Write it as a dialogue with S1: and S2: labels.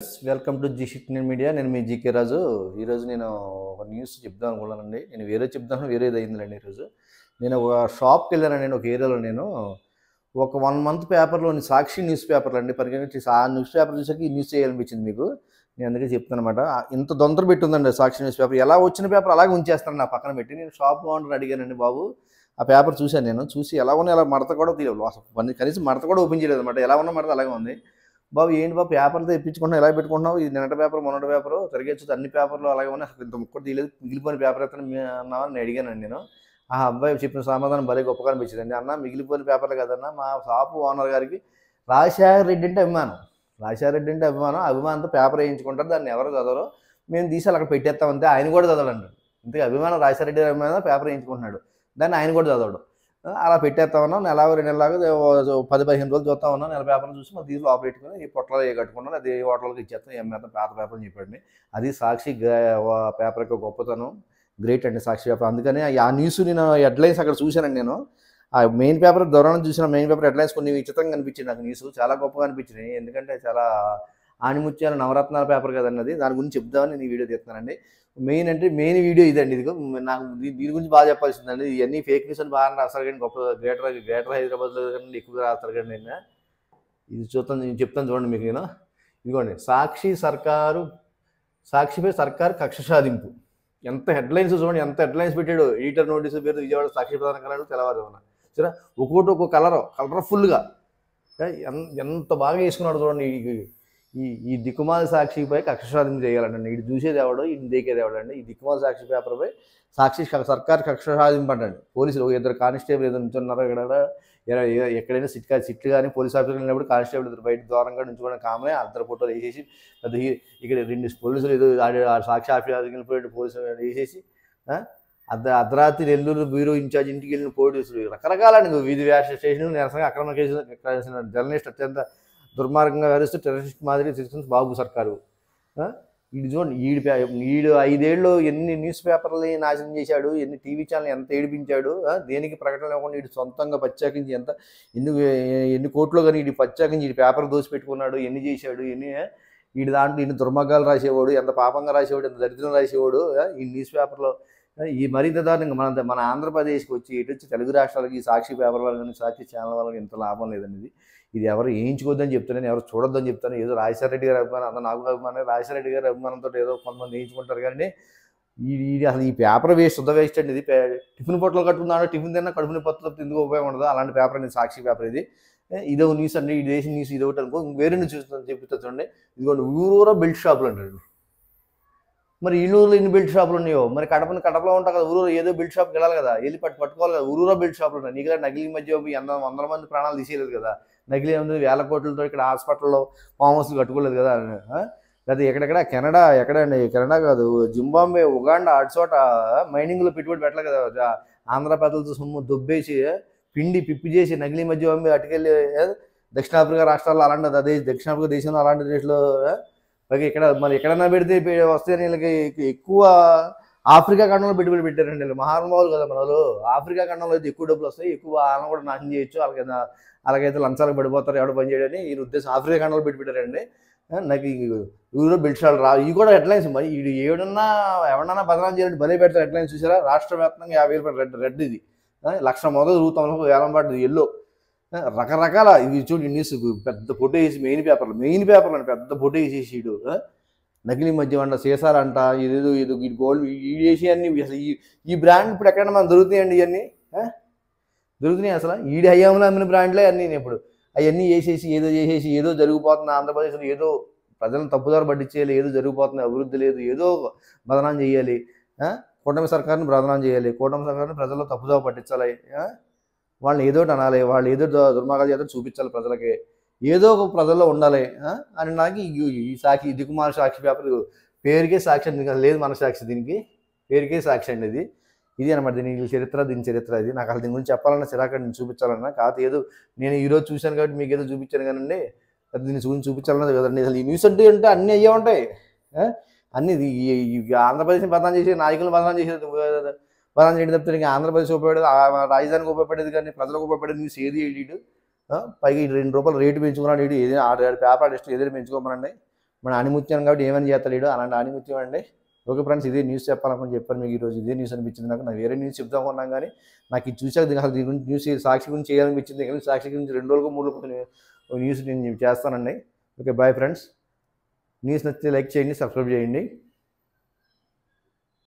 S1: Welcome to జీ షిట్ media. నేను మీ జీకే రాజు. ఈరోజు నేను ఒక న్యూస్ చెప్దాం అనుకున్నానండి. నేను వేరేది అయిందిలేండి. ఈరోజు నేను ఒక షాప్కి వెళ్ళానండి. నేను ఒక ఏరియాలో ఒక 1 మంత్ పేపర్లోని సాక్షి న్యూస్ పేపర్లు అండి పరిగణించి ఆ న్యూస్ పేపర్ చూసాక ఈ న్యూస్ చేయాలనిపించింది మీకు. నేను అందుకే చెప్తాను అనమాట. ఇంత దొంతర పెట్టుందండి సాక్షి న్యూస్ పేపర్. ఎలా వచ్చిన పేపర్ అలాగే ఉంచేస్తాను నా పక్కన పెట్టి. నేను షాప్ ఓనర్ అడిగానండి, బాబు ఆ పేపర్ చూశాను. నేను చూసి ఎలా ఉన్నా ఎలా మడత కూడా తీయలేదు, అసలు కనీసం మడత కూడా ఓపెన్ చేయలేదు అనమాట. ఎలా ఉన్న మడత అలాగే ఉంది. బాబు ఏంటి బాబు పేపర్తో తెప్పించుకుంటున్నావు, ఎలా పెట్టుకుంటున్నావు, ఇది నిన్నటి పేపర్ మొన్నటి పేపరు తిరిగేచ్చు, అన్ని పేపర్లు అలాగే ఉన్నాయి, అసలు ఇంత ముక్కడు తీయలేదు, మిగిలిపోయిన పేపర్ ఎత్తని అన్నామని నేను అడిగానండి. నేను ఆ అబ్బాయి చెప్పిన సమాధానం భలే గొప్పగా అనిపించిందండి. అన్న మిగిలిపోయిన పేపర్లు కదన్నా, మా షాపు ఓనర్ గారికి రాజశేఖర రెడ్డి అంటే అభిమానం. అభిమానంతో పేపర్ వేయించుకుంటారు, దాన్ని ఎవరు చదవరు, మేము తీసి అక్కడ పెట్టేస్తామంటే ఆయన కూడా చదవడండి. ఇంతకీ అభిమానం రాజశేఖర రెడ్డి అభిమానం పేపర్ వేయించుకుంటున్నాడు, దాన్ని ఆయన కూడా చదవడు. అలా పెట్టేస్తా ఉన్నాం. నెలలాగా 2 నెలలాగా 10-15 రోజులు చూస్తా ఉన్నాం. నెల పేపర్లు చూసి మన దీంట్లో ఆపరేట్టుకుని ఈ పొట్టలో కట్టుకున్నాను, అది హోటల్కి ఇచ్చేస్తాం, ఏమేస్తాం పాత పేపర్ని చెప్పండి. అది సాక్షి పేపర్ యొక్క గొప్పతనం. గ్రేట్ అండి సాక్షి పేపర్. అందుకని ఆ న్యూస్ నేను హెడ్లైన్స్ అక్కడ చూశానండి. నేను ఆ మెయిన్ పేపర్ దూరం చూసిన మెయిన్ పేపర్ హెడ్లైన్స్ కొన్ని విచిత్రంగా అనిపించింది నాకు. న్యూస్ చాలా గొప్పగా అనిపించినాయి. ఎందుకంటే చాలా ఆణిముత్యాల నవరత్నాల పేపర్ కదండి అది. దాని గురించి చెప్దామని నేను ఈ వీడియో తీస్తున్నానండి. మెయిన్ వీడియో ఇదండి. ఇదిగో నాకు దీని గురించి బాగా చెప్పాల్సిందండి. ఇవన్నీ ఫేక్ న్యూస్ అని బాగా రాస్తారు కానీ గొప్ప గ్రేటర్ హైదరాబాద్లో కానీ ఎక్కువగా రాస్తారు కానీ నేను ఇది చెప్తాను చూడండి మీకు. నేను ఇదిగోండి, సాక్షిపై సర్కారు కక్ష సాధింపు. ఎంత హెడ్లైన్స్ చూడండి, ఎంత హెడ్లైన్స్ పెట్టాడు. ఎడిటర్ నోటీసు పేరు విజయవాడ సాక్షి ప్రధాన కలర్ తెల్లవారుజామున. సరే ఒక్కొక్క కలర్ఫుల్గా ఎంత బాగా వేసుకున్నాడు చూడండి. ఈ దిక్కుమాల సాక్షిపై కక్ష సాధింపు చేయాలండి. ఇది చూసేది ఎవడో, ఇది దేకేది ఎవడండి. ఈ దిక్కుమాల సాక్షి పేపర్పై సర్కారు కక్ష సాధింపు అంటండి. పోలీసులు 2 కానిస్టేబుల్ ఏదో నుంచున్నారు. ఎక్కడైనా సిట్లు కానీ పోలీస్ ఆఫీసర్లు వెళ్ళినప్పుడు కానిస్టేబుల్ బయట దూరంగా నుంచుకోవడం కామనే. అద్దరు ఫోటోలు వేసేసి పెద్ద ఇక్కడ 2 పోలీసులు ఏదో సాక్షి ఆఫీసర్కి వెళ్ళిపోయాడు పోలీసులు వేసేసి అర్ధరాత్రి నెల్లూరు బ్యూరో ఇన్ఛార్జ్ ఇంటికి వెళ్ళిన పోలీసులు రకరకాలండి వీధి స్టేషన్ నిరసనగా అక్రమ కేసులు జర్నలిస్ట్ అత్యంత దుర్మార్గంగా వ్యవహరిస్తూ టెర్రరిస్ట్ మాదిరి తీసుకుని బాబు సర్కారు. వీడు చూడండి, వీడు 5 ఏళ్ళు ఎన్ని న్యూస్ పేపర్లని నాశనం చేశాడు, ఎన్ని టీవీ ఛానల్ ఎంత ఏడిపించాడు. దేనికి ప్రకటన లేకుండా వీడు సొంతంగా ప్రత్యేకించి ఎన్ని కోట్లు కానీ వీడి ప్రత్యేకించి వీడి పేపర్ దోసిపెట్టుకున్నాడు, ఎన్ని చేశాడు, వీడి దాంట్లో ఎన్ని దుర్మార్గాలు రాసేవాడు, ఎంత పాపంగా రాసేవాడు, ఎంత దరిద్రం రాసేవాడు. ఈ న్యూస్ పేపర్లో ఈ మరింత దారుణంగా మన ఆంధ్రప్రదేశ్కి వచ్చి తెలుగు రాష్ట్రాలకి ఈ సాక్షి పేపర్ వల్ల కానీ సాక్షి ఛానల్ వల్ల ఇంత లాభం లేదండి. ఇది ఎవరు వేయించుకోవద్దని చెప్తాను, ఎవరు చూడొద్దని చెప్తాను. ఏదో రాజశేఖర రెడ్డి గారి అభిమానం, అంత నాకు అభిమానం. రాజశేఖర రెడ్డి గారి అభిమానంతో ఏదో కొంతమంది వేయించుకుంటారు కానీ అసలు ఈ పేపర్ శుద్ధ వేస్ట్ అండి. ఇది టిఫిన్ పొట్టలు కట్టుకున్నాడు, టిఫిన్ తిన్నా కడుపుని పత్తు ఎందుకు ఉపయోగం ఉండదు. అలాంటి పేపర్ అండి సాక్షి పేపర్. ఇదో న్యూస్ అండి, ఇది వేసిన న్యూస్ ఇది ఒకటి అనుకో. వేరే న్యూస్ చెప్తా చూడండి. ఇదిగోండి, ఊరూరా బెల్ట్ షాపులు అంటాడు. మరి ఈళ్ళూరులో ఎన్ని బెల్ట్ షాపులు ఉన్నాయో, మరి కడపలో ఉంటాయి కదా, ఊరూరు ఏదో బెల్ట్ షాప్కి వెళ్ళాలి కదా, వెళ్ళి పట్టుకోవాలి కదా. ఊరూరా బెల్ట్ షాపులు ఉన్నాయి. నీకు నకిలీ మధ్య 100 మంది ప్రాణాలు తీసేయలేదు కదా. నకిలీ ఉంది వేల కోట్లతో ఇక్కడ హాస్పిటల్లో ఫామ్ హౌస్లు కట్టుకోలేదు కదా. లేదా ఎక్కడెక్కడ కెనడా కాదు, జింబాబ్వే, ఉగాండా అటుచోట మైనింగ్లో పెట్టుబడి పెట్టలేదు కదా. ఆంధ్రప్రదేశ్తో సొమ్ము దొబ్బేసి పిప్పి చేసి నకిలీ మధ్య అటుకెళ్ళి దక్షిణాఫ్రికా రాష్ట్రాల్లో అలాంటిది, అదే దక్షిణాఫ్రికా దేశంలో అలాంటి దేశంలో ఇక్కడ మరి ఎక్కడన్నా పెడితే వస్తాయని వీళ్ళకి ఎక్కువ ఆఫ్రికా ఖండంలో పెట్టుబడి పెట్టారండి. వీళ్ళు మహానుభావులు కదా మనలో. ఆఫ్రికా ఖండంలో అయితే ఎక్కువ డబ్బులు వస్తాయి, ఎక్కువ ఆన కూడా నాశనం చేయొచ్చు, అలాగైతే లంచాలకు పడిపోతారు, ఎవడ పని చేయడని ఈ ఉద్దేశం ఆఫ్రికా ఖండంలో పెట్టి పెట్టారండి. నాకు ఊరిలో బెల్ట్ షాపులు ఇవి కూడా హెడ్లైన్స్. మరి ఇది ఎవడన్నా బదనాం చేయాలంటే భలే పెడతారు హెడ్లైన్స్. చూసారా, రాష్ట్ర వ్యాప్తంగా 50 రూపాయలు రెడ్ ఇది 1,00,000 మొదలు రూపాయలు వేలం పడ్డది ఎల్లో. రకరకాల ఇవి చూడండి న్యూస్ పెద్ద ఫోటో వేసి మెయిన్ పేపర్లు అని పెద్ద ఫోటో వేసేసి నకిలీ మద్యం అంట, సీసాలంట, ఇదేదో గోల్డ్ వేసి అన్ని. అసలు ఈ బ్రాండ్ ఇప్పుడు ఎక్కడైనా మనం దొరుకుతాయండి? ఇవన్నీ దొరుకుతున్నాయి అసలు. హయాంలో అమ్మిన బ్రాండ్లే అన్నీ. ఇప్పుడు అవన్నీ చేసేసి ఏదో జరిగిపోతుంది ఆంధ్రప్రదేశ్లో, ఏదో ప్రజలను తప్పుదారు పట్టించేయాలి, ఏదో జరిగిపోతుంది, అభివృద్ధి లేదు, ఏదో బదనాం చేయాలి, కూటమి సర్కారుని బదనాం చేయాలి, కూటమి సర్కారుని ప్రజల్లో తప్పుదారు పట్టించాలి, వాళ్ళని ఏదోటి అనాలి, వాళ్ళు ఏదో దుర్మార్గాలు చేత చూపించాలి ప్రజలకి, ఏదో ఒక ప్రజల్లో ఉండాలి అని. నాకు ఈ దిక్కుమాల సాక్షి పేపర్ పేరుకే సాక్షి అండి, లేదు మన సాక్షి, దీనికి పేరుకే సాక్షి అండి. ఇది అనమాట దీని చరిత్ర ఇది. నాకు అసలు దీని గురించి చెప్పాలన్నా చిరాకండి, నేను చూపించాలన్నా. కాకపోతే ఏదో నేను ఈరోజు చూశాను కాబట్టి మీకు ఏదో చూపించాను కానండి, దీన్ని చూపించాలన్నది కదండి. అసలు ఈ న్యూస్ అంటే అన్నీ అయ్యే ఉంటాయి. అన్నీ ఆంధ్రప్రదేశ్ని బదనాం చేసి నాయకులను బదనాం చేయడం తప్పితే ఇంకా ఆంధ్రప్రదేశ్ ఉపయోగపడేది, రాజధానికి ఉపయోగపడేది కానీ ప్రజలకు ఉపయోగపడేది న్యూస్ ఏది. పైగా 2 రూపాయలు రేటు పెంచుకున్నాడు. ఏదైనా 6 పేపర్ ఇష్టం ఏదైనా పెంచుకోమనండి. మన ఆణిముత్యం కాబట్టి ఏమైనా చేస్తాడు వీడు, అలాంటి ఆణిముత్యం అండి. ఓకే ఫ్రెండ్స్, ఇదే న్యూస్ చెప్పాలనుకుని చెప్పాను మీకు ఈరోజు. ఇదే న్యూస్ అనిపించింది నాకు వేరే న్యూస్ చెప్దాం అనుకున్నాం కానీ నాకు ఇది చూసాక అసలు దీని గురించి న్యూస్ సాక్షి గురించి చేయాలనిపించింది. కానీ సాక్షి గురించి 2 రోజులకు 3 రోజులకు న్యూస్ నేను చేస్తానండి. Okay bye friends. న్యూస్ నచ్చితే లైక్ చేయండి, సబ్స్క్రైబ్ చేయండి.